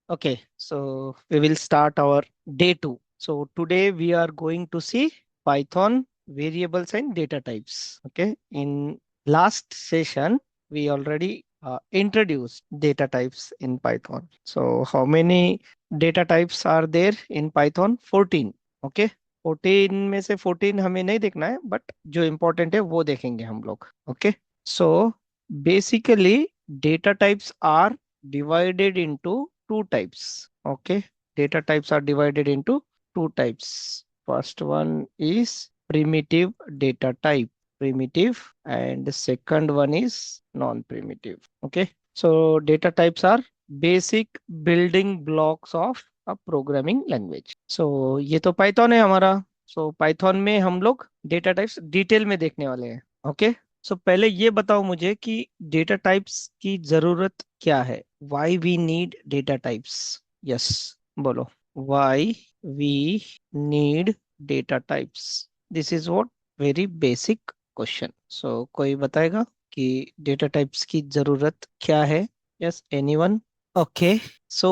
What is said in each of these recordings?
Okay, so we will start our day two. So today we are going to see Python variables and data types. Okay, in last session we already introduced data types in Python. So how many data types are there in Python? 14. Okay, 14 में से 14 हमें नहीं देखना है, but जो important है वो देखेंगे हम लोग. Okay, so basically data types are divided into two types. Okay, data types are divided into two types. First one is primitive data type, primitive, and the second one is non-primitive. Okay, so data types are basic building blocks of a programming language. So ये तो Python है हमारा. So Python में हम लोग data types detail में देखने वाले हैं. ओके, सो पहले ये बताओ मुझे कि डेटा टाइप्स की जरूरत क्या है. Why we need data types. Yes, बोलो. Why we need data types. This is what very basic question. So कोई बताएगा कि डेटा टाइप्स की जरूरत क्या है. Yes, anyone. Okay, so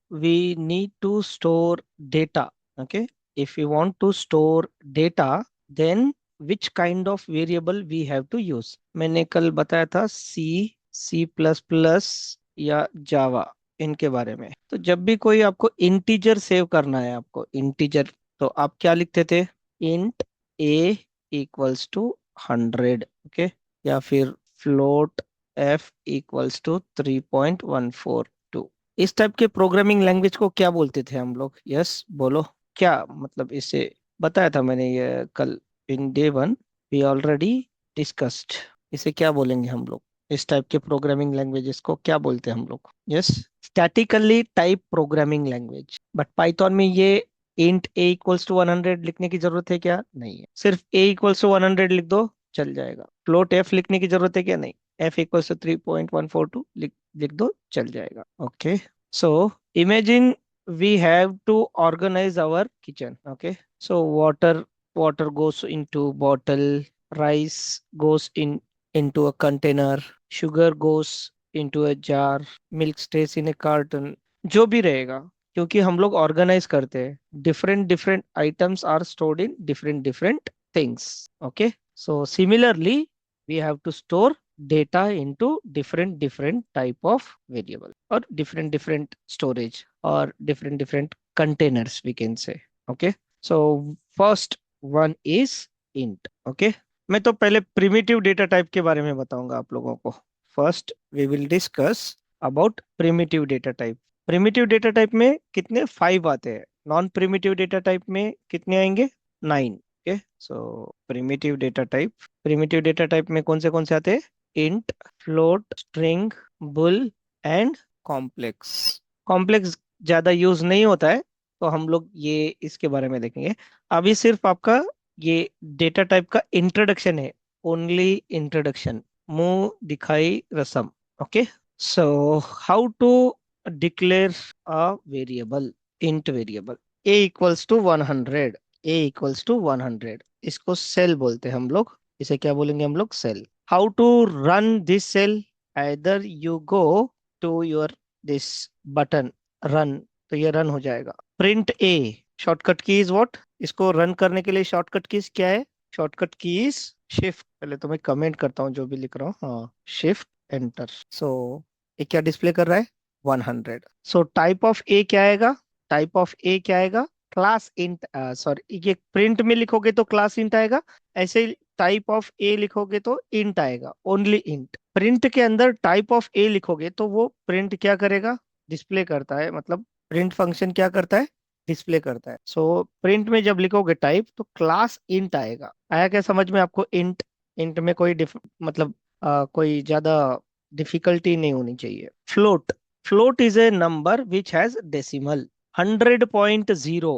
we need to store data. Okay, if we want to store data, then which kind of variable we have to use? मैंने कल बताया था C, C++ या जावा, इनके बारे में. तो जब भी कोई आपको इंटीजर सेव करना है, आपको इंटीजर, तो आप क्या लिखते थे? Int a equals to 100. Okay, या फिर फ्लोट f इक्वल्स टू 3.142. इस टाइप के प्रोग्रामिंग लैंग्वेज को क्या बोलते थे हम लोग? यस, बोलो. क्या मतलब इसे? बताया था मैंने ये कल in day one. We already discussed. इसे क्या बोलेंगे हम लोग? इस टाइप के प्रोग्रामिंग लैंग्वेजेस को क्या बोलते हैं हम लोग? Yes, statically type programming language. But Python में ये इंट a इक्वल्स टू 100 लिखने की जरूरत है क्या? नहीं है. सिर्फ a इक्वल्स टू 100 लिख दो, चल जाएगा. फ्लोट f लिखने की जरूरत है क्या? नहीं. f इक्वल्स टू 3.142 लिख दो, चल जाएगा. Okay, so imagine we have to organize our kitchen. Okay, so water goes into bottle, rice goes into a container, sugar goes into a jar, milk stays in a carton. जो भी रहेगा, क्योंकि हम लोग ऑर्गेनाइज करते हैं, different different items are stored in different different things. Okay, so similarly we have to store data into different different type of variable, or different different storage, or different different containers, we can say. Okay, so first one is int. Okay, मैं तो पहले primitive data type के बारे में बताऊंगा आप लोगों को. First we will discuss about primitive data type. Primitive data type में कितने? 5 आते हैं. नॉन प्रिमिटिव डेटा टाइप में कितने आएंगे? 9. ओके, सो प्रिमिटिव डेटा टाइप में कौन से आते हैं? Int, float, string, bull and complex. Complex ज्यादा यूज नहीं होता है, तो हम लोग ये इसके बारे में देखेंगे. अभी सिर्फ आपका ये डेटा टाइप का इंट्रोडक्शन है. Only introduction. मुंह दिखाई रसम. Okay, so how to declare a variable, int variable. a equals to 100. a equals to 100, इसको सेल बोलते हैं हम लोग. इसे क्या बोलेंगे हम लोग? Cell. How to run this cell? either you go to your this button, run, तो ये रन हो जाएगा. प्रिंट ए, शॉर्टकट की इज व्हाट? इसको रन करने के लिए शॉर्टकट कीज क्या है? Shortcut keys shift. पहले तो मैं कमेंट करता हूँ जो भी लिख रहा हूँ. हाँ, शिफ्ट एंटर. सो ये क्या डिस्प्ले कर रहा है? 100. सो टाइप ऑफ ए क्या आएगा? टाइप ऑफ ए क्या आएगा? Class int. सॉरी, ये प्रिंट में लिखोगे तो क्लास इंट आएगा. ऐसे टाइप ऑफ ए लिखोगे तो इंट आएगा, ओनली इंट. प्रिंट के अंदर टाइप ऑफ ए लिखोगे तो वो प्रिंट क्या करेगा? डिस्प्ले करता है. मतलब प्रिंट फंक्शन क्या करता है? डिस्प्ले करता है. सो प्रिंट में जब लिखोगे टाइप, तो क्लास इंट आएगा. आया क्या समझ में आपको? इंट. इंट में कोई मतलब कोई ज्यादा डिफिकल्टी नहीं होनी चाहिए. Float. Float is a number which has decimal. 100.0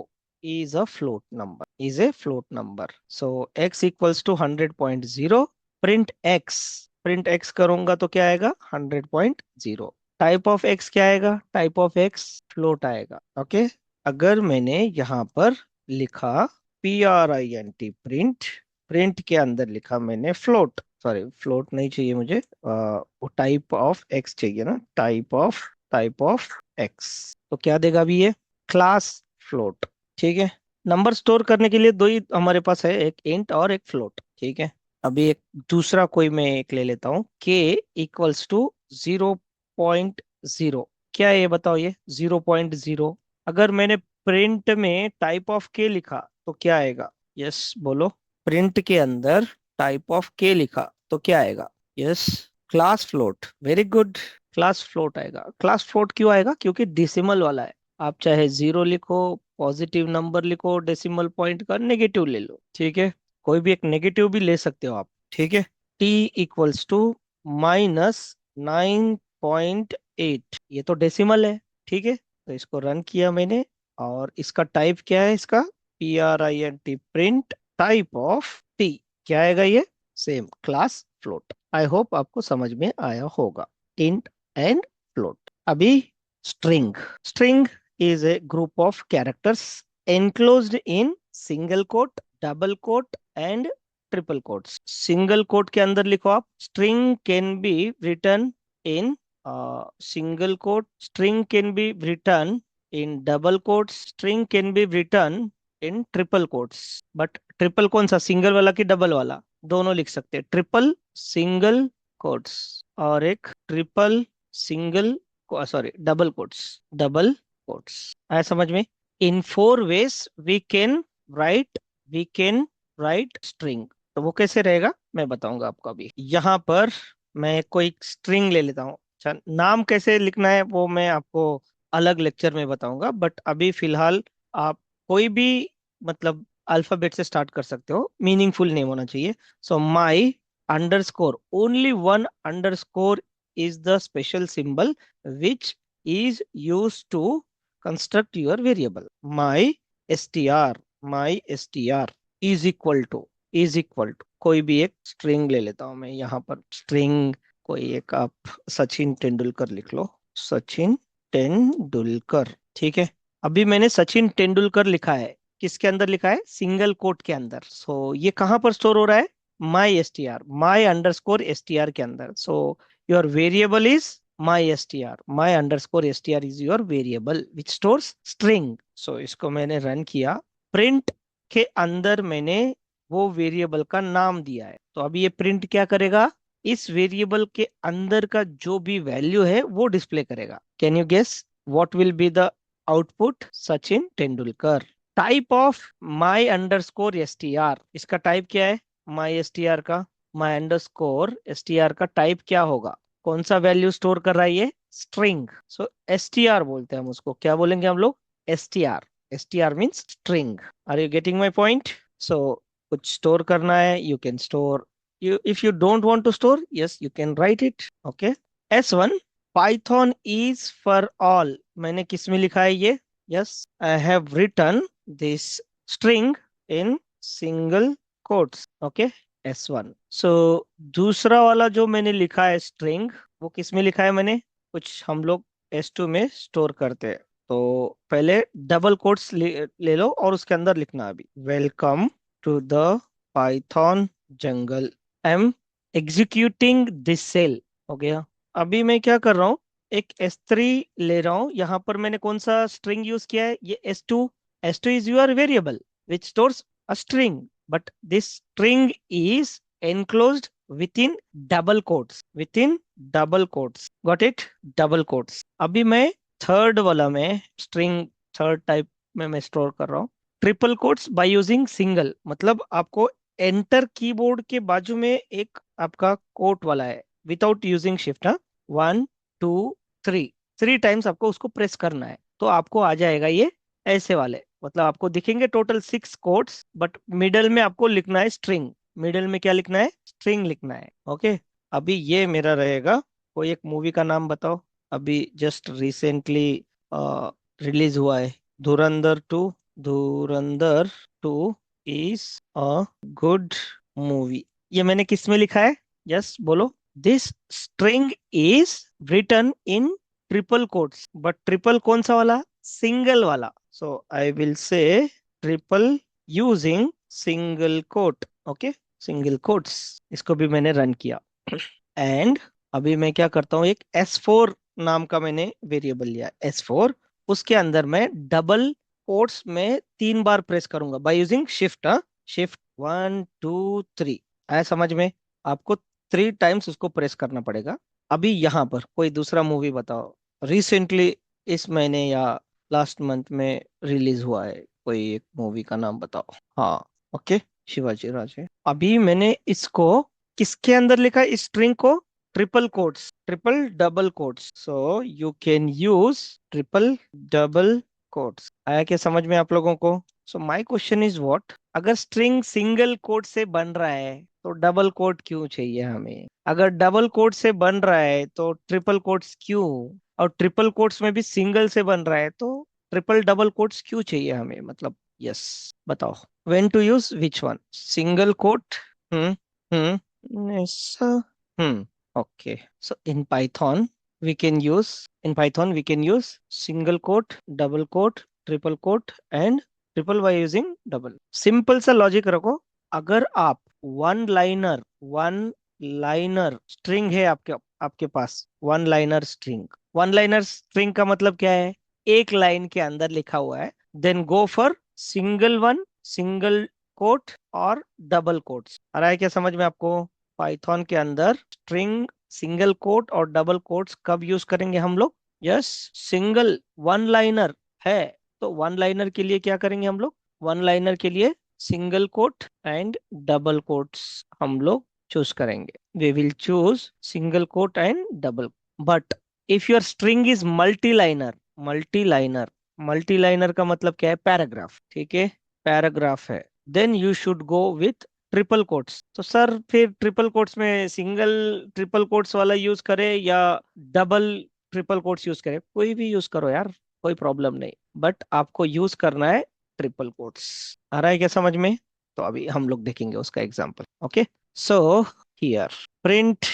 is a float number, is a float number. So x equals to 100.0. print x, print x करूंगा तो क्या आएगा? 100.0. टाइप ऑफ x क्या आएगा? टाइप ऑफ x फ्लोट आएगा. Okay, अगर मैंने यहाँ पर लिखा print, प्रिंट, प्रिंट के अंदर लिखा मैंने फ्लोट, सॉरी फ्लोट नहीं चाहिए मुझे, वो टाइप ऑफ x चाहिए ना. Type of type of x. तो क्या देगा अभी ये? Class float. ठीक है। नंबर स्टोर करने के लिए दो ही हमारे पास है, एक इंट और एक फ्लोट। ठीक है। अभी एक दूसरा कोई मैं एक ले लेता हूँ, के इक्वल्स टू 0.0। क्या है ये बताओ? ये 0.0। अगर मैंने प्रिंट में टाइप ऑफ के लिखा तो क्या आएगा? यस बोलो। प्रिंट के अंदर टाइप ऑफ के लिखा तो क्या आएगा? Yes, class float. Very good. Class float आएगा। क्लास फ्लोट क्यों आएगा? क्योंकि डेसिमल वाला है। आप चाहे जीरो लिखो, पॉजिटिव नंबर लिखो, डेसिमल पॉइंट का नेगेटिव ले लो। ठीक है। कोई भी एक नेगेटिव भी ले सकते हो आप। ठीक है। T equals to -9.8। ये तो डेसिमल है। ठीक है। तो इसको रन किया मैंने, और इसका टाइप क्या है? इसका PRINT, print type of t. क्या आएगा ये? Same, class float. I hope आपको समझ में आया होगा। Int and float. अभी string. String is a group of characters enclosed in single quote, double quote and triple quotes. Single quote के अंदर लिखो आप, string can be written in single quote, string can be written in double quotes, string can be written in triple quotes. But triple कौन सा, single वाला कि double वाला? दोनों लिख सकते हैं। ट्रिपल सिंगल कोट्स और एक triple single, sorry double quotes, double quotes. आया समझ में? In four ways we can write, we can write string. तो वो कैसे रहेगा मैं बताऊंगा आपको। अभी यहाँ पर मैं कोई स्ट्रिंग ले लेता हूँ। अच्छा, नाम कैसे लिखना है वो मैं आपको अलग लेक्चर में बताऊंगा, बट अभी फिलहाल आप कोई भी मतलब अल्फाबेट से स्टार्ट कर सकते हो, मीनिंगफुल नेम होना चाहिए। So my underscore, only one underscore is the special symbol which is used to construct your variable. My str is equal to कोई भी एक स्ट्रिंग ले लेता हूं मैं यहाँ पर। स्ट्रिंग कोई एक आप सचिन तेंदुलकर लिख लो। सचिन तेंदुलकर। ठीक है। अभी मैंने सचिन तेंदुलकर लिखा है, किसके अंदर लिखा है? सिंगल कोट के अंदर। सो ये कहाँ पर स्टोर हो रहा है? My S T r, my underscore S T r के अंदर। So your variable is my S T r, my underscore S T r is your variable which stores string. So इसको मैंने रन किया। Print के अंदर मैंने वो variable का नाम दिया है, तो अभी ये प्रिंट क्या करेगा? इस वेरिएबल के अंदर का जो भी वैल्यू है वो डिस्प्ले करेगा। Can you guess what will be the output? Sachin Tendulkar. Type of my underscore S T R, इसका टाइप क्या है? माई एस टी आर का, my underscore S T R का टाइप क्या होगा? कौन सा वैल्यू स्टोर कर रहा है ये? String. So s T r बोलते हैं हम उसको। क्या बोलेंगे हम लोग? S T r. S T r means string. Are you getting my point? So कुछ स्टोर करना है, you can store. You if you don't want to store, yes you can write it. Okay. S1, Python is for all, मैंने किस में लिखा है ये? Yes, I have written this string in single quotes. Okay. S1। so दूसरा वाला जो मैंने लिखा है स्ट्रिंग, वो किस में लिखा है मैंने? कुछ हम लोग S2 में स्टोर करते हैं। तो पहले डबल कोट्स ले लो और उसके अंदर लिखना अभी, welcome to the Python jungle. I'm executing this cell। हो गया। अभी मैं क्या कर रहा हूँ? एक S3 ले रहा हूँ। यहाँ पर मैंने कौन सा स्ट्रिंग यूज किया है? ये S2। S2 is your variable which stores a string, but this string is enclosed within double quotes, within double quotes, got it? double quotes। अभी मैं थर्ड वाला में स्ट्रिंग, थर्ड टाइप में मैं स्टोर कर रहा हूँ triple quotes by using single. मतलब आपको एंटर कीबोर्ड के बाजू में एक आपका कोट वाला है, विदाउट यूजिंग शिफ्ट। हाँ, 1 2 3, 3 टाइम्स आपको उसको प्रेस करना है, तो आपको आ जाएगा ये ऐसे वाले। मतलब आपको दिखेंगे टोटल 6 कोट्स, बट मिडल में आपको लिखना है स्ट्रिंग। मिडल में क्या लिखना है? स्ट्रिंग लिखना है। ओके। अभी ये मेरा रहेगा। कोई एक मूवी का नाम बताओ, अभी जस्ट रिसेंटली रिलीज हुआ है। धुरंधर 2। धुरंधर 2 इज अ गुड मूवी। ये मैंने किस में लिखा है? यस बोलो। This string is written in triple quotes, but triple कौन सा वाला? सिंगल वाला। So I will say triple using single quote. Okay, single quotes. इसको भी मैंने रन किया। एंड अभी मैं क्या करता हूँ, एक S4 नाम का मैंने वेरिएबल लिया S4। उसके अंदर मैं डबल कोट्स में 3 बार प्रेस करूंगा बाय यूजिंग शिफ्ट। शिफ्ट 1 2 3। आया समझ में? आपको 3 टाइम्स उसको प्रेस करना पड़ेगा। अभी यहाँ पर कोई दूसरा मूवी बताओ, रिसेंटली इस महीने या लास्ट मंथ में रिलीज हुआ है, कोई एक मूवी का नाम बताओ। हाँ, ओके, शिवाजी राजे। अभी मैंने इसको किसके अंदर लिखा है, इस स्ट्रिंग को? Triple quotes, triple double quotes, so you can use triple double quotes. आया क्या समझ में आप लोगों को? So my question is what, अगर स्ट्रिंग सिंगल कोट से बन रहा है तो डबल कोट क्यों चाहिए हमें? अगर डबल कोट से बन रहा है तो ट्रिपल कोट्स क्यों? और ट्रिपल कोट्स में भी सिंगल से बन रहा है तो ट्रिपल डबल कोट्स क्यों चाहिए हमें? मतलब यस, बताओ, when to use which one, single quote? Hmm ऐसा। Hmm okay, so in python we can use single quote, double quote, triple quote and triple by using double। Simple सा logic रखो। अगर आप वन लाइनर स्ट्रिंग है आपके आपके पास, one liner string का मतलब क्या है? एक लाइन के अंदर लिखा हुआ है, then go for single one, single quote और डबल कोट्स। आ रहा है क्या समझ में आपको? पाइथन के अंदर स्ट्रिंग सिंगल कोट और डबल कोट्स कब यूज करेंगे हम लोग? यस, सिंगल वन लाइनर है तो वन लाइनर के लिए क्या करेंगे हम लोग? वन लाइनर के लिए single quote and double quotes हम लोग चूज करेंगे। We will choose single quote and double. But if your string is multi liner, multi liner का मतलब क्या है? पैराग्राफ, ठीक है, पैराग्राफ है, then you should go with triple quotes. तो सर फिर ट्रिपल कोट्स में सिंगल ट्रिपल कोट्स वाला यूज करें या डबल ट्रिपल कोट्स यूज करें? कोई भी यूज करो यार, कोई प्रॉब्लम नहीं, बट आपको यूज करना है ट्रिपल कोट्स। आ रहा है क्या समझ में? तो अभी हम लोग देखेंगे उसका example. Okay, so here print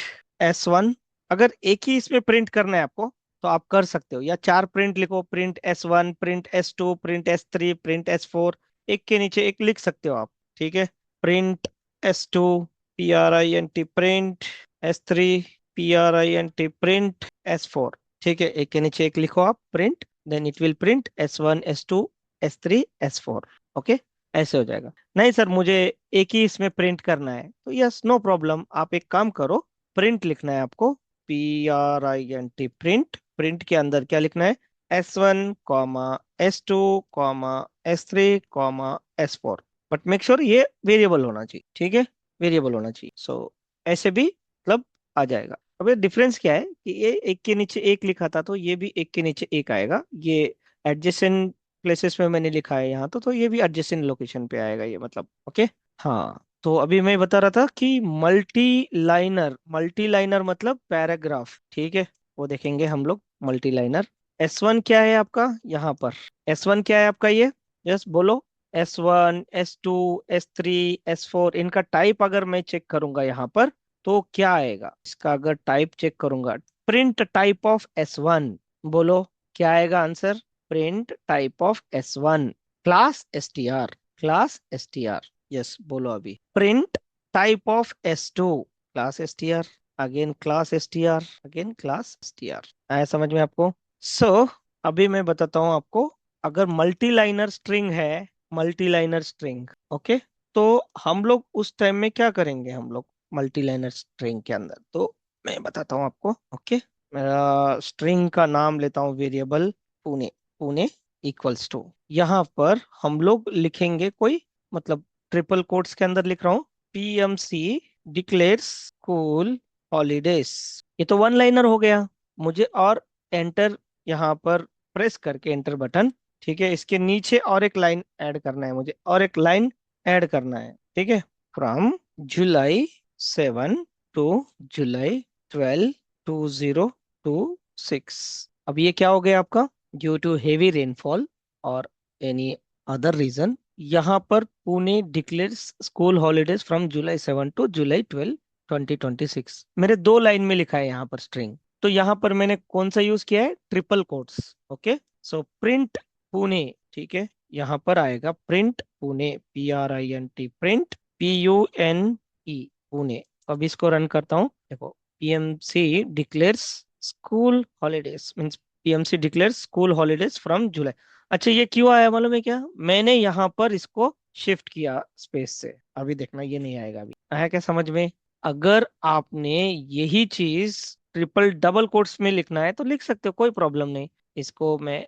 S1। अगर एक ही इसमें प्रिंट करना है आपको तो आप कर सकते हो, या 4 प्रिंट लिखो, print S1, print S2, print S3, print S4, एक के नीचे एक लिख सकते हो आप, ठीक है। Print S2 print, print S3 print, print S4, ठीक है, एक के नीचे एक लिखो आप print, then it will print S1 S2 S3 S4। Okay, ऐसे हो जाएगा। नहीं सर मुझे एक ही इसमें प्रिंट करना है तो यस, नो प्रॉब्लम, आप एक काम करो, प्रिंट लिखना है आपको, प्रिंट। प्रिंट के अंदर क्या लिखना है? S1 comma S2 comma S3 comma S4। But make sure ये वेरिएबल होना चाहिए, ठीक है, वेरिएबल होना चाहिए। सो ऐसे भी मतलब आ जाएगा। अब ये डिफरेंस क्या है कि ये एक के नीचे एक लिखा था तो ये भी एक के नीचे एक आएगा। ये एडजेसेंट प्लेसेस में मैंने लिखा है यहाँ तो ये भी एडजेसेंट लोकेशन पे आएगा ये, मतलब ओके। हाँ, तो अभी मैं बता रहा था कि मल्टी लाइनर मतलब पैराग्राफ, ठीक है, वो देखेंगे हम लोग। मल्टी लाइनर S1 क्या है आपका यहाँ पर? S1 क्या है आपका ये? यस बोलो। S1 S2 S3 S4, इनका टाइप अगर मैं चेक करूंगा यहाँ पर तो क्या आएगा? इसका अगर टाइप चेक करूंगा, प्रिंट टाइप ऑफ S1, बोलो क्या आएगा answer? Print type of S1 class str, class str। Yes बोलो अभी, print type of S2 class str, again class str, again class str। आया समझ में आपको? सो अभी मैं बताता हूँ आपको, अगर मल्टी लाइनर स्ट्रिंग है, मल्टी लाइनर स्ट्रिंग, ओके, तो हम लोग उस टाइम में क्या करेंगे? हम लोग मल्टी लाइनर स्ट्रिंग के अंदर, तो मैं बताता हूँ आपको, ओके। मेरा स्ट्रिंग का नाम लेता हूँ variable Pune, Pune equals to, यहाँ पर हम लोग लिखेंगे कोई, मतलब ट्रिपल कोट्स के अंदर लिख रहा हूँ, PMC डिक्लेयर्स स्कूल हॉलीडेज। ये तो वन लाइनर हो गया। मुझे और एंटर यहाँ पर प्रेस करके एंटर बटन, ठीक है, इसके नीचे और एक लाइन ऐड करना है मुझे, और एक लाइन ऐड करना है, ठीक है। From July 7 to July 12 2026। अब ये क्या हो गया आपका? ड्यू टू हेवी रेनफॉल और एनी अदर रीजन, यहाँ पर Pune declares school holidays from July 7 to July 12 2026। मेरे 2 लाइन में लिखा है यहाँ पर स्ट्रिंग, तो यहाँ पर मैंने कौन सा यूज किया है? Triple quotes. Okay, so print Pune, ठीक है, यहाँ पर आएगा print Pune, PRINT, print PUNE, Pune. अब इसको रन करता हूँ, देखो, PMC declares school holidays means PMC declare school holidays from जुलाई। अच्छा ये क्यों आया मालूम है क्या? मैंने यहाँ पर इसको शिफ्ट किया स्पेस से। अभी देखना ये नहीं आएगा। अभी आया क्या समझ में? अगर आपने यही चीज ट्रिपल डबल कोट्स में लिखना है तो लिख सकते हो, कोई प्रॉब्लम नहीं। इसको मैं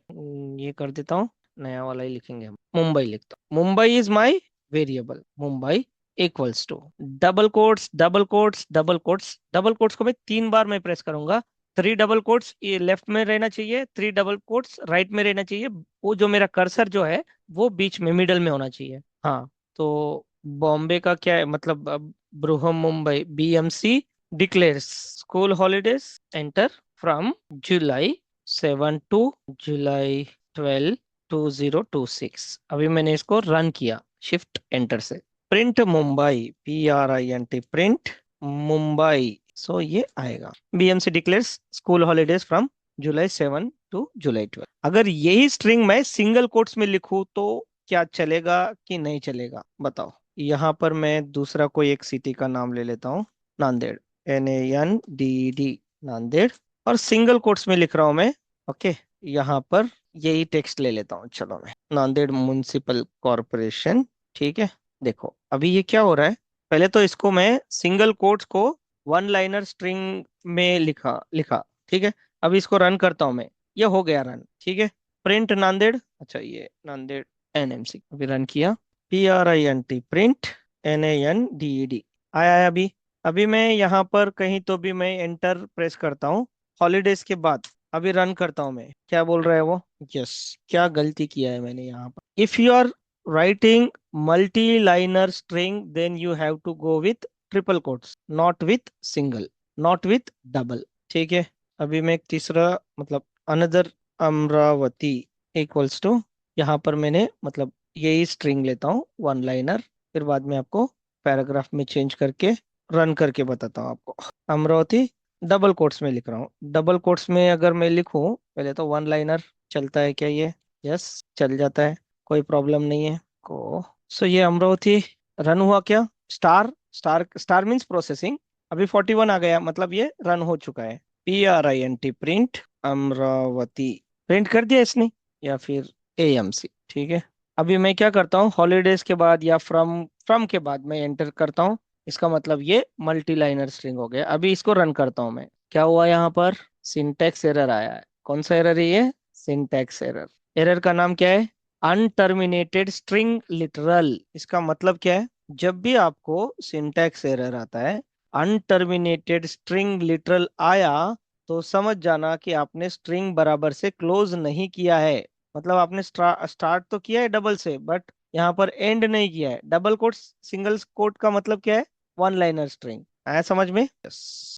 ये कर देता हूँ, नया वाला ही लिखेंगे हम। मुंबई लिखता हूँ, Mumbai is my variable. Mumbai equals to double quotes double quotes double quotes. Double quotes को मैं 3 बार मैं प्रेस करूंगा। 3 डबल कोट्स ये लेफ्ट में रहना चाहिए, 3 डबल कोट्स राइट में रहना चाहिए। वो जो मेरा कर्सर जो है वो बीच में मिडल में होना चाहिए। हाँ, तो बॉम्बे का क्या है मतलब? बृहम Mumbai BMC declares school holidays enter from July 7 to July 12 2026। अभी मैंने इसको रन किया शिफ्ट एंटर से। Print Mumbai, PRINT print Mumbai. So ये आएगा BMC declares school holidays from July 7 to July 12। अगर यही स्ट्रिंग मैं सिंगल कोट्स में लिखूं तो क्या चलेगा कि नहीं चलेगा बताओ? यहाँ पर मैं दूसरा कोई एक सिटी का नाम ले लेता हूँ, नांदेड़, NANDD, नांदेड़। और सिंगल कोट्स में लिख रहा हूँ मैं। ओके, यहाँ पर यही टेक्स्ट ले लेता हूँ। चलो मैं नांदेड़ म्युनिसिपल कॉरपोरेशन। ठीक है, देखो अभी ये क्या हो रहा है। पहले तो इसको मैं सिंगल कोट्स को वन लाइनर स्ट्रिंग में लिखा लिखा। ठीक है, अभी इसको रन करता हूँ मैं। ये हो गया रन। ठीक है, प्रिंट नांदेड़। अच्छा ये नांदेड़ NMC अभी रन किया। PRINT प्रिंट NANDED आया है अभी। अभी मैं यहाँ पर कहीं तो भी मैं एंटर प्रेस करता हूँ हॉलीडेज के बाद। अभी रन करता हूँ मैं, क्या बोल रहा है वो? यस, क्या गलती किया है मैंने यहाँ पर? If you are writing multi liner string then you have to go with triple quotes, not with single, not with double. ठीक है, अभी मैं एक तीसरा मतलब अनदर अमरावती इक्वल्स टू, यहाँ पर मैंने मतलब यही स्ट्रिंग लेता हूँ वन लाइनर। फिर बाद में आपको पैराग्राफ में चेंज करके रन करके बताता हूँ आपको। अमरावती डबल कोट्स में लिख रहा हूँ। डबल कोट्स में अगर मैं लिखूं पहले तो वन लाइनर, चलता है क्या ये? यस, चल जाता है, कोई प्रॉब्लम नहीं है को। सो ये अमरावती रन हुआ क्या? Star star star means processing. अभी 41 आ गया, मतलब ये रन हो चुका है। PRINT प्रिंट अमरावती प्रिंट कर दिया इसने, या फिर AMC। ठीक है, अभी मैं क्या करता हूँ हॉलीडेज के बाद या फ्रॉम फ्रॉम के बाद मैं एंटर करता हूँ। इसका मतलब ये मल्टी लाइनर स्ट्रिंग हो गया। अभी इसको रन करता हूँ मैं। क्या हुआ यहाँ पर? सिंटैक्स एरर आया है। कौन सा एरर है ये? Syntax error. एरर का नाम क्या है? अनटर्मिनेटेड स्ट्रिंग लिटरल। इसका मतलब क्या है? जब भी आपको सिंटैक्स एरर आता है, अनटर्मिनेटेड स्ट्रिंग लिटरल आया, तो समझ जाना कि आपने स्ट्रिंग बराबर से क्लोज नहीं किया है। मतलब आपने स्टार्ट तो किया है डबल से, बट यहाँ पर एंड नहीं किया है। डबल कोट सिंगल कोट का मतलब क्या है? One liner string. आया समझ में? यस।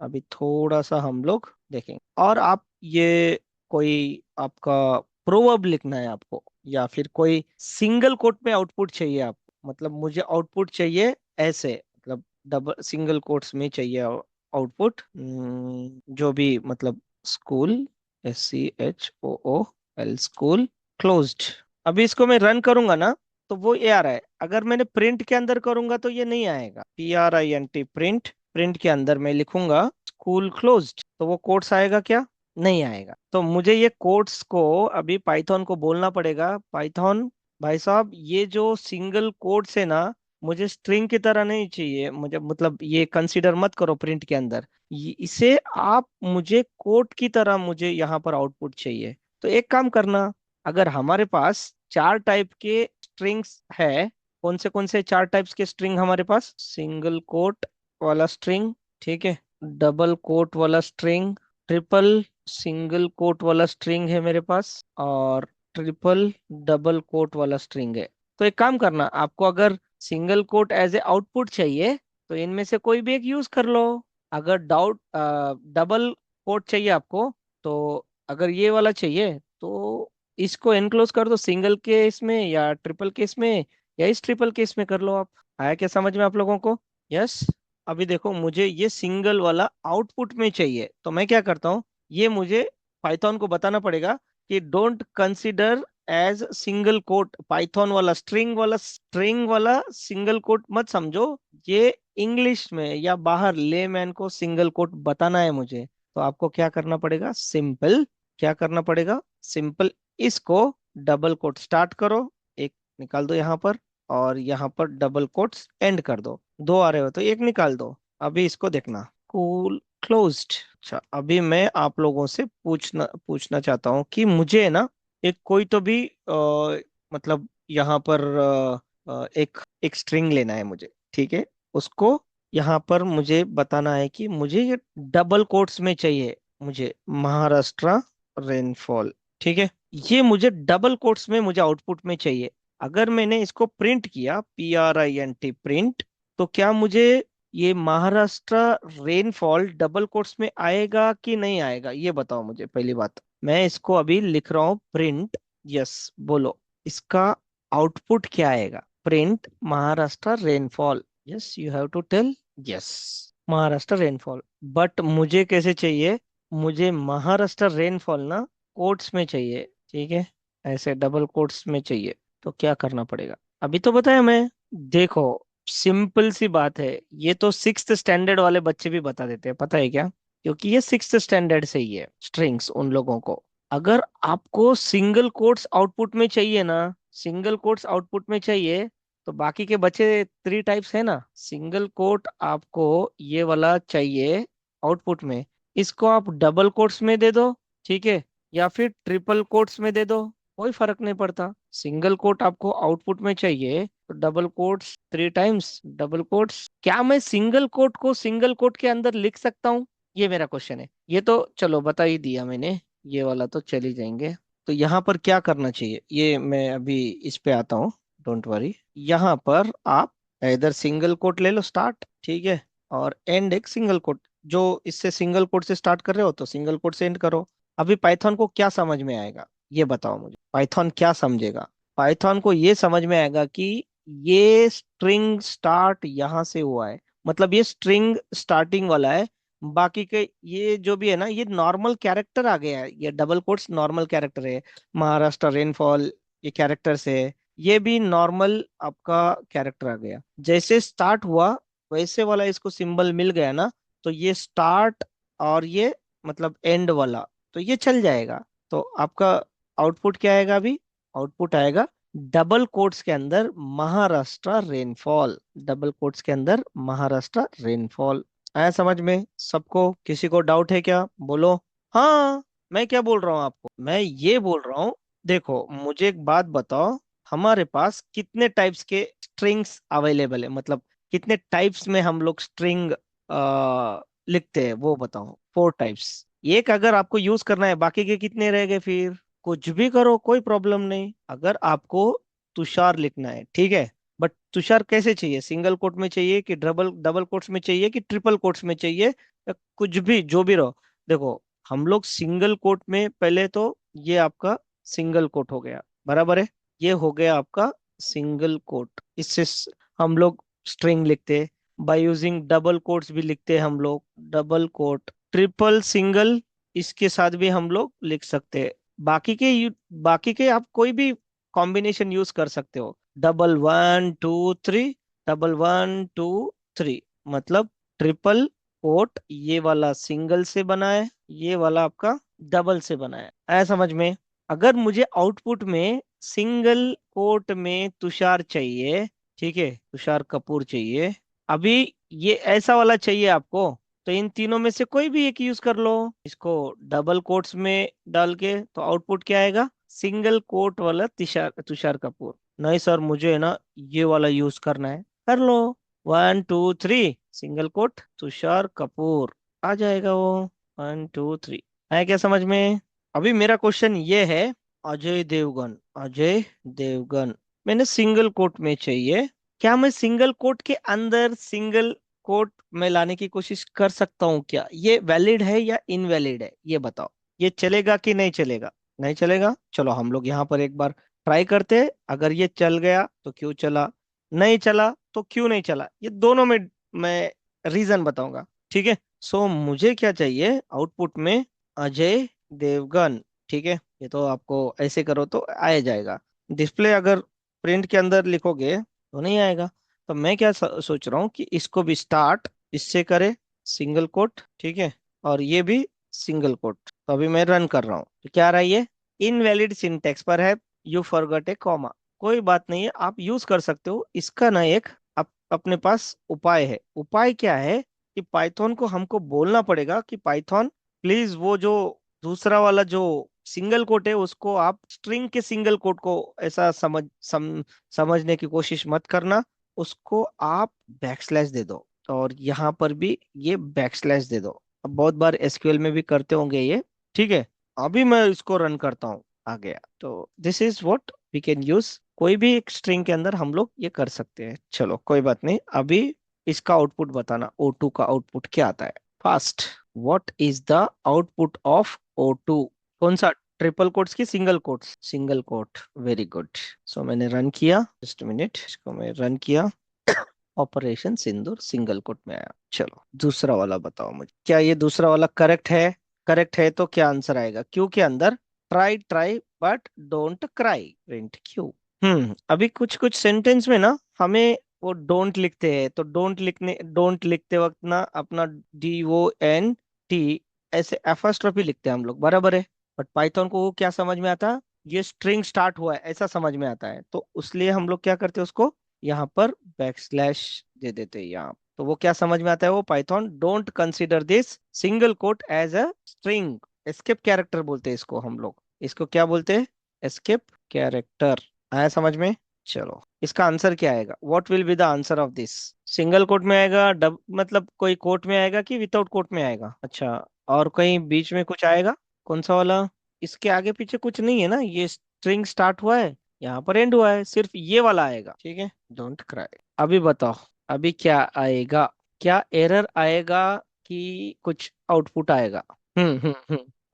अभी थोड़ा सा हम लोग देखेंगे। और आप ये कोई आपका प्रोवर्ब लिखना है आपको, या फिर कोई सिंगल कोट में आउटपुट चाहिए आपको, मतलब मुझे आउटपुट चाहिए ऐसे, मतलब डबल सिंगल कोट्स में चाहिए आउटपुट। जो भी मतलब स्कूल, SCHOOL स्कूल क्लोज्ड। अभी इसको मैं रन करूंगा ना तो वो ये आ रहा है। अगर मैंने प्रिंट के अंदर करूंगा तो ये नहीं आएगा। PRINT प्रिंट, प्रिंट के अंदर मैं लिखूंगा स्कूल क्लोज्ड तो वो कोट्स आएगा क्या? नहीं आएगा। तो मुझे ये कोट्स को अभी पाइथन को बोलना पड़ेगा, पाइथन भाई साहब ये जो सिंगल कोट्स है ना, मुझे स्ट्रिंग की तरह नहीं चाहिए। मुझे मतलब ये कंसीडर मत करो प्रिंट के अंदर। इसे आप मुझे कोट की तरह मुझे यहाँ पर आउटपुट चाहिए। तो एक काम करना, अगर हमारे पास 4 टाइप के स्ट्रिंग्स है, कौन से 4 टाइप्स के स्ट्रिंग हमारे पास? सिंगल कोट वाला स्ट्रिंग, ठीक है, डबल कोट वाला स्ट्रिंग, ट्रिपल सिंगल कोट वाला स्ट्रिंग है मेरे पास, और ट्रिपल डबल कोट वाला स्ट्रिंग है। तो एक काम करना, आपको अगर single quote as a output चाहिए तो इनमें से कोई भी एक यूज कर लो। अगर डबल कोट चाहिए आपको, तो अगर ये वाला चाहिए तो इसको एनक्लोज कर दो सिंगल केस में या ट्रिपल केस में, या इस ट्रिपल केस में कर लो आप। आया क्या समझ में आप लोगों को? यस। अभी देखो मुझे ये सिंगल वाला आउटपुट में चाहिए, तो मैं क्या करता हूँ, ये मुझे पाइथन को बताना पड़ेगा कि don't consider as single quote. Python वाला स्ट्रिंग वाला सिंगल कोट मत समझो। ये इंग्लिश में या बाहर लेमैन को सिंगल कोट बताना है मुझे। तो आपको क्या करना पड़ेगा, सिंपल क्या करना पड़ेगा, सिंपल इसको डबल कोट स्टार्ट करो, एक निकाल दो यहाँ पर, और यहाँ पर डबल कोट्स एंड कर दो। दो आ रहे हो तो एक निकाल दो। अभी इसको देखना, कूल क्लोज्ड। अच्छा, अभी मैं आप लोगों से पूछना पूछना चाहता हूँ कि मुझे ना एक कोई तो भी मतलब यहाँ पर एक एक स्ट्रिंग लेना है मुझे, ठीक है। उसको यहाँ पर मुझे बताना है कि मुझे ये डबल कोट्स में चाहिए, मुझे महाराष्ट्र रेनफॉल, ठीक है। ये मुझे डबल कोट्स में मुझे आउटपुट में चाहिए। अगर मैंने इसको प्रिंट किया, PRINT प्रिंट, तो क्या मुझे ये महाराष्ट्र रेनफॉल डबल कोट्स में आएगा कि नहीं आएगा, ये बताओ मुझे पहली बात। मैं इसको अभी लिख रहा हूँ प्रिंट, यस बोलो, इसका आउटपुट क्या आएगा, print Maharashtra rainfall, yes you have to tell, yes Maharashtra rainfall. But मुझे कैसे चाहिए, मुझे महाराष्ट्र रेनफॉल ना कोट्स में चाहिए, ठीक है, ऐसे डबल कोट्स में चाहिए। तो क्या करना पड़ेगा, अभी तो बताया मैं। देखो, सिंपल सी बात है, ये तो सिक्स्थ स्टैंडर्ड वाले बच्चे भी बता देते हैं, पता है क्या, क्योंकि ये सिक्स्थ स्टैंडर्ड से ही है स्ट्रिंग्स उन लोगों को। अगर आपको सिंगल कोट्स आउटपुट में चाहिए ना, सिंगल कोट्स आउटपुट में चाहिए, तो बाकी के बचे थ्री टाइप्स है ना, सिंगल कोट आपको ये वाला चाहिए आउटपुट में, इसको आप डबल कोट्स में दे दो, ठीक है, या फिर ट्रिपल कोट्स में दे दो, कोई फर्क नहीं पड़ता। सिंगल कोट आपको आउटपुट में चाहिए तो double quotes three times double quotes. क्या मैं सिंगल कोट को सिंगल कोट के अंदर लिख सकता हूँ, ये मेरा क्वेश्चन है। ये तो चलो बता ही दिया मैंने, ये वाला तो चल ही जाएंगे। तो यहाँ पर क्या करना चाहिए, ये मैं अभी इस पे आता हूँ, डोंट वरी। यहाँ पर आप इधर सिंगल कोट ले लो स्टार्ट, ठीक है, और एंड एक सिंगल कोट, जो इससे सिंगल कोट से स्टार्ट कर रहे हो तो सिंगल कोट से एंड करो। अभी पाइथन को क्या समझ में आएगा, ये बताओ मुझे, पाइथन क्या समझेगा। पाइथन को ये समझ में आएगा कि ये स्ट्रिंग स्टार्ट यहाँ से हुआ है, मतलब ये स्ट्रिंग स्टार्टिंग वाला है। बाकी के ये जो भी है ना, ये नॉर्मल कैरेक्टर आ गया है, ये डबल कोट्स नॉर्मल कैरेक्टर है। महाराष्ट्र रेनफॉल ये कैरेक्टर्स है, ये भी नॉर्मल आपका कैरेक्टर आ गया। जैसे स्टार्ट हुआ वैसे वाला इसको सिंबल मिल गया ना, तो ये स्टार्ट और ये मतलब एंड वाला, तो ये चल जाएगा। तो आपका आउटपुट क्या आएगा अभी, आउटपुट आएगा डबल कोट्स के अंदर महाराष्ट्र रेनफॉल, डबल कोट्स के अंदर महाराष्ट्र रेनफॉल। आया समझ में सबको, किसी को डाउट है क्या, बोलो। हाँ, मैं क्या बोल रहा हूँ आपको, मैं ये बोल रहा हूँ, देखो मुझे एक बात बताओ, हमारे पास कितने टाइप्स के स्ट्रिंग्स अवेलेबल है, मतलब कितने टाइप्स में हम लोग स्ट्रिंग लिखते हैं, वो बताओ। फोर टाइप्स, एक अगर आपको यूज करना है, बाकी के कितने रह गए, फिर कुछ भी करो कोई प्रॉब्लम नहीं। अगर आपको तुषार लिखना है, ठीक है, बट तुषार कैसे चाहिए, सिंगल कोट में चाहिए कि डबल डबल कोट्स में चाहिए कि ट्रिपल कोट्स में चाहिए, या कुछ भी जो भी रहो। देखो, हम लोग सिंगल कोट में पहले तो, ये आपका सिंगल कोट हो गया, बराबर है, ये हो गया आपका सिंगल कोट। इससे हम लोग स्ट्रिंग लिखते हैं। बाय यूजिंग डबल कोट्स भी लिखते हैं हम लोग, डबल कोट, ट्रिपल सिंगल, इसके साथ भी हम लोग लिख सकते हैं। बाकी के बाकी के आप कोई भी कॉम्बिनेशन यूज कर सकते हो, double one two three, double one two three, मतलब ट्रिपल कोट ये वाला सिंगल से बना है, ये वाला आपका डबल से बना है। आया समझ में। अगर मुझे आउटपुट में सिंगल कोट में तुषार चाहिए, ठीक है, तुषार कपूर चाहिए, अभी ये ऐसा वाला चाहिए आपको, तो इन तीनों में से कोई भी एक यूज कर लो। इसको डबल कोट्स में डाल के तो आउटपुट क्या आएगा, सिंगल कोट वाला तुषार तुषार कपूर। नहीं सर, मुझे है ना ये वाला यूज करना है, कर लो, one two three single quote Tushar Kapoor, आ जाएगा वो, वन टू थ्री। है क्या समझ में। अभी मेरा क्वेश्चन ये है, अजय देवगन, अजय देवगन मैंने सिंगल कोट में चाहिए, क्या मैं सिंगल कोट के अंदर सिंगल कोट में लाने की कोशिश कर सकता हूँ क्या, ये वैलिड है या इनवैलिड है, ये बताओ। ये चलेगा कि नहीं चलेगा, नहीं चलेगा, चलो हम लोग यहाँ पर एक बार ट्राई करते हैं। अगर ये चल गया तो क्यों चला, नहीं चला तो क्यों नहीं चला, ये दोनों में मैं रीजन बताऊंगा, ठीक है। सो मुझे क्या चाहिए आउटपुट में, अजय देवगन, ठीक है, ये तो आपको ऐसे करो तो आ जाएगा। डिस्प्ले अगर प्रिंट के अंदर लिखोगे तो नहीं आएगा। तो मैं क्या सोच रहा हूँ कि इसको भी स्टार्ट इससे करे, सिंगल कोट, ठीक है, और ये भी सिंगल कोट। तो अभी मैं रन कर रहा हूँ तो क्या आ रहा है ये, इनवैलिड सिंटेक्स पर है, यू फॉरगॉट ए कॉमा। कोई बात नहीं है, आप यूज कर सकते हो इसका ना एक अपने पास उपाय है। उपाय क्या है कि पाइथन को हमको बोलना पड़ेगा कि पाइथन प्लीज वो जो दूसरा वाला जो सिंगल कोट है उसको आप स्ट्रिंग के सिंगल कोट को ऐसा समझने की कोशिश मत करना, उसको आप बैकस्लैश दे दो। और यहाँ पर भी ये बैकस्लैश दे दो। अब बहुत बार एसक्यूएल में भी करते होंगे ये, ठीक है। अभी मैं इसको रन करता हूँ, आ गया। तो this is what we can use, कोई भी एक स्ट्रिंग के अंदर हम लोग ये कर सकते हैं। चलो कोई बात नहीं, अभी इसका आउटपुट बताना, O2 का आउटपुट क्या आता है fast. What is the output of O2? कौन सा, ट्रिपल कोट्स की single quotes? Single quote, very good. So मैंने रन किया, जस्ट मिनट, इसको मैं रन किया। ऑपरेशन सिंदूर सिंगल कोट में आया। चलो दूसरा वाला बताओ मुझे, क्या ये दूसरा वाला करेक्ट है? करेक्ट है तो क्या आंसर आएगा क्यू के अंदर? Try try but don't cry, print Q. अभी कुछ कुछ सेंटेंस में ना हमें वो डोंट लिखते हैं, तो डोंट लिखते वक्त ना अपना DONT ऐसे एपोस्ट्रोफी लिखते हैं हम लोग, बराबर है। बट पाइथन को वो क्या समझ में आता है, ये स्ट्रिंग स्टार्ट हुआ है ऐसा समझ में आता है, तो उसलिए हम लोग क्या करते हैं उसको यहाँ पर बैकस्लैश दे देते हैं यहाँ। तो वो क्या समझ में आता है, वो Python don't consider this single quote as a string. Escape character बोलते हैं इसको हम लोग, इसको क्या बोलते हैं, एस्केप कैरेक्टर। आया समझ में? चलो इसका आंसर क्या आएगा, what will be the answer of this? Single coat में आएगा, डब मतलब कोई कोट में आएगा कि विदाउट कोट में आएगा? अच्छा, और कहीं बीच में कुछ आएगा? कौन सा वाला? इसके आगे पीछे कुछ नहीं है ना, ये स्ट्रिंग स्टार्ट हुआ है, यहाँ पर एंड हुआ है, सिर्फ ये वाला आएगा, ठीक है। Don't cry. अभी बताओ, अभी क्या आएगा? क्या एरर आएगा कि कुछ आउटपुट आएगा?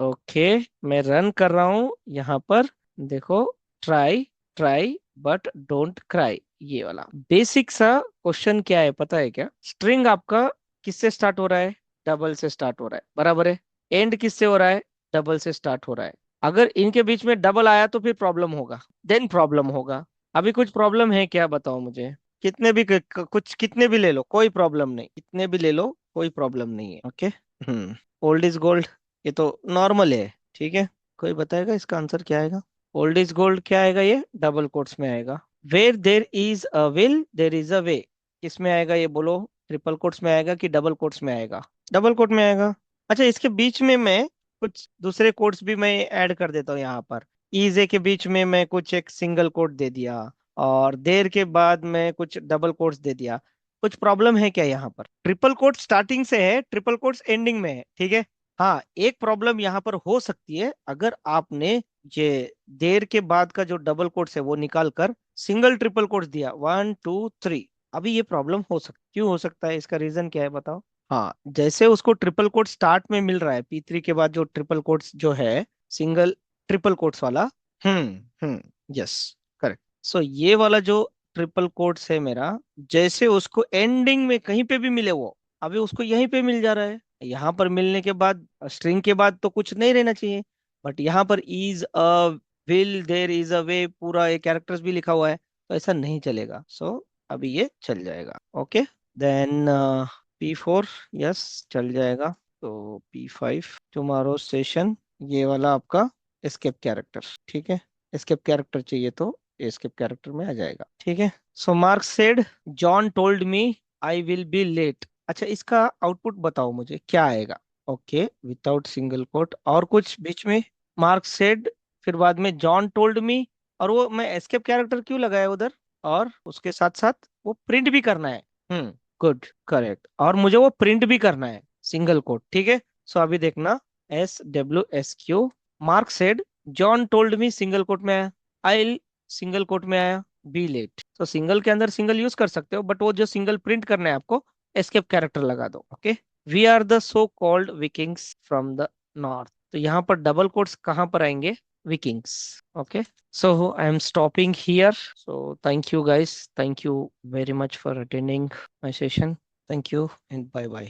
ओके, मैं रन कर रहा हूँ यहाँ पर, देखो, try try but don't cry, ये वाला बेसिक सा क्वेश्चन क्या है पता है क्या? स्ट्रिंग आपका किससे स्टार्ट हो रहा है? डबल से स्टार्ट हो रहा है, बराबर है। एंड किससे हो रहा है? डबल से स्टार्ट हो रहा है। अगर इनके बीच में डबल आया तो फिर प्रॉब्लम होगा, देन प्रॉब्लम होगा। अभी कुछ प्रॉब्लम है क्या बताओ मुझे? कितने भी कुछ कितने भी ले लो कोई प्रॉब्लम नहीं, कितने भी ले लो कोई प्रॉब्लम नहीं है, ओके। ओल्ड इज गोल्ड, ये तो नॉर्मल है, ठीक है। कोई बताएगा इसका आंसर क्या आएगा? ओल्ड इज गोल्ड क्या आएगा, ये डबल कोट्स में आएगा। Where there is a will there is a way, किसमें आएगा ये बोलो? ट्रिपल कोट्स में आएगा कि डबल कोट्स में आएगा? डबल कोट में आएगा। अच्छा, इसके बीच में मैं कुछ दूसरे कोट्स भी मैं ऐड कर देता हूँ यहाँ पर। इज ए के बीच में मैं कुछ एक सिंगल कोट दे दिया, और देर के बाद मैं कुछ डबल कोट्स दे दिया। कुछ प्रॉब्लम है क्या यहाँ पर? ट्रिपल कोट स्टार्टिंग से है, ट्रिपल कोट्स एंडिंग में है, ठीक है। हाँ, एक प्रॉब्लम यहाँ पर हो सकती है, अगर आपने ये देर के बाद का जो डबल कोट्स है वो निकाल कर सिंगल ट्रिपल कोट्स दिया, 1 2 3। अभी ये प्रॉब्लम हो सकती, क्यों हो सकता है, इसका रीजन क्या है बताओ? हाँ, जैसे उसको ट्रिपल कोट स्टार्ट में मिल रहा है, P3 के बाद जो ट्रिपल कोट्स जो है, सिंगल ट्रिपल कोट्स वाला। Yes, correct. सो ये वाला जो ट्रिपल कोट्स है मेरा, जैसे उसको एंडिंग में कहीं पे भी मिले वो, अभी उसको यहीं पे मिल जा रहा है। यहाँ पर मिलने के बाद स्ट्रिंग के बाद तो कुछ नहीं रहना चाहिए, बट यहाँ पर is a will there is a way पूरा ये कैरेक्टर्स भी लिखा हुआ है, तो ऐसा नहीं चलेगा। सो अभी ये चल जाएगा, ओके। देन P4, यस, चल जाएगा। तो P5 टुमारो सेशन, ये वाला आपका एस्केप कैरेक्टर, ठीक है। एस्केप कैरेक्टर चाहिए तो एस्केप कैरेक्टर में आ जाएगा, ठीक है। So Mark said John told me I will be late. अच्छा, इसका आउटपुट बताओ मुझे क्या आएगा? ओके, विदाउट सिंगल कोट और कुछ बीच में, मार्क सेड, फिर बाद में जॉन टोल्ड मी, और वो मैं एस्केप कैरेक्टर क्यों लगाया उधर? और उसके साथ साथ वो प्रिंट भी करना है। गुड, करेक्ट, और मुझे वो प्रिंट भी करना है सिंगल कोट, ठीक है। सो अभी देखना, SWSQ, mark said John told मी सिंगल कोट में आया, आई सिंगल कोट में आया, बी लेट। तो सिंगल के अंदर सिंगल यूज कर सकते हो, बट वो जो सिंगल प्रिंट करना है आपको, एस्केप कैरेक्टर लगा दो, okay. We are the so called Vikings from the north, तो यहाँ पर डबल कोट्स कहाँ पर आएंगे? Vikings, okay. So I am stopping here. So thank you guys. Thank you very much for attending my session. Thank you and bye bye.